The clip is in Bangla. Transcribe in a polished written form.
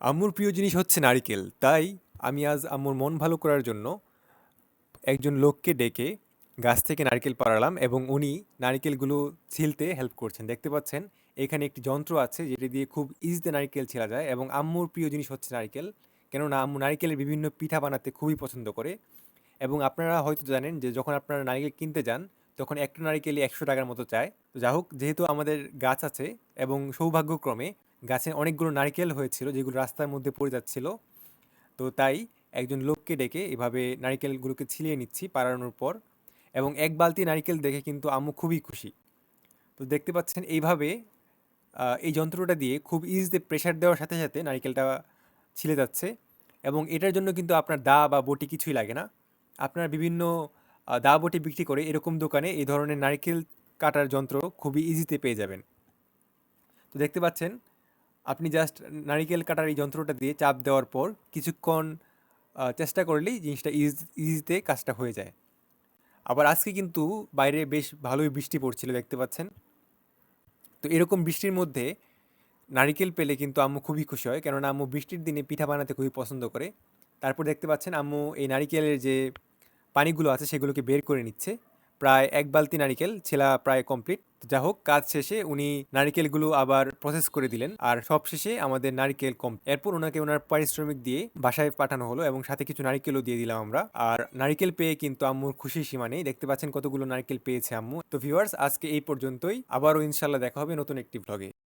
আম্মুর প্রিয় জিনিস হচ্ছে নারিকেল। তাই আমি আজ আম্মুর মন ভালো করার জন্য একজন লোককে ডেকে গাছ থেকে নারকেল পাড়ালাম এবং উনি নারিকেলগুলো ছিলতে হেল্প করছেন। দেখতে পাচ্ছেন এখানে একটি যন্ত্র আছে যেটি দিয়ে খুব ইজিতে নারিকেল ছেলা যায় এবং আম্মুর প্রিয় জিনিস হচ্ছে নারিকেল। কেননা আম্মু নারিকেলের বিভিন্ন পিঠা বানাতে খুবই পছন্দ করে এবং আপনারা হয়তো জানেন যে যখন আপনারা নারিকেল কিনতে যান তখন একটা নারিকেলই ৳১০০ মতো চায়। তো যা হোক যেহেতু আমাদের গাছ আছে এবং সৌভাগ্যক্রমে গাছে অনেকগুলো নারিকেল হয়েছিল যেগুলো রাস্তার মধ্যে পড়ে যাচ্ছিল। তো তাই একজন লোককে ডেকে এভাবে নারিকেলগুলোকে ছিলিয়ে নিচ্ছি পাড়ানোর পর এবং এক বালতি নারিকেল দেখে কিন্তু আম্মু খুবই খুশি। তো দেখতে পাচ্ছেন এইভাবে এই যন্ত্রটা দিয়ে খুব ইজিতে প্রেসার দেওয়ার সাথে সাথে নারিকেলটা ছিলে যাচ্ছে এবং এটার জন্য কিন্তু আপনার দা বা বটি কিছুই লাগে না। আপনারা বিভিন্ন দা বটি বিক্রি করে এরকম দোকানে এই ধরনের নারিকেল কাটার যন্ত্র খুবই ইজিতে পেয়ে যাবেন। তো দেখতে পাচ্ছেন আপনি জাস্ট নারিকেল কাটার এই যন্ত্রটা দিয়ে চাপ দেওয়ার পর কিছুক্ষণ চেষ্টা করলেই জিনিসটা ইজিতে কাজটা হয়ে যায়। আবার আজকে কিন্তু বাইরে বেশ ভালোই বৃষ্টি পড়ছিল দেখতে পাচ্ছেন। তো এরকম বৃষ্টির মধ্যে নারিকেল পেলে কিন্তু আম্মু খুবই খুশি হয়। কেননা আম্মু বৃষ্টির দিনে পিঠা বানাতে খুবই পছন্দ করে। তারপর দেখতে পাচ্ছেন আম্মু এই নারিকেলের যে পানিগুলো আছে সেগুলোকে বের করে নিচ্ছে। প্রায় ১ বালতি নারিকেল ছেলা প্রায় কমপ্লিট। তো যা হোক কাজ শেষে উনি নারিকেলগুলো আবার প্রসেস করে দিলেন। আর সবশেষে আমাদের নারিকেল এরপর উনাকে উনার পারিশ্রমিক দিয়ে বাসায় পাঠানো হলো এবং সাথে কিছু নারিকেলও দিয়ে দিলাম আমরা। আর নারিকেল পেয়ে কিন্তু আম্মুর খুশির সীমা নেই। দেখতে পাচ্ছেন কতগুলো নারিকেল পেয়েছে আম্মু। তো ভিউয়ার্স আজকে এই পর্যন্তই। আবারও ইনশাআল্লাহ দেখা হবে নতুন একটি ভ্লগে।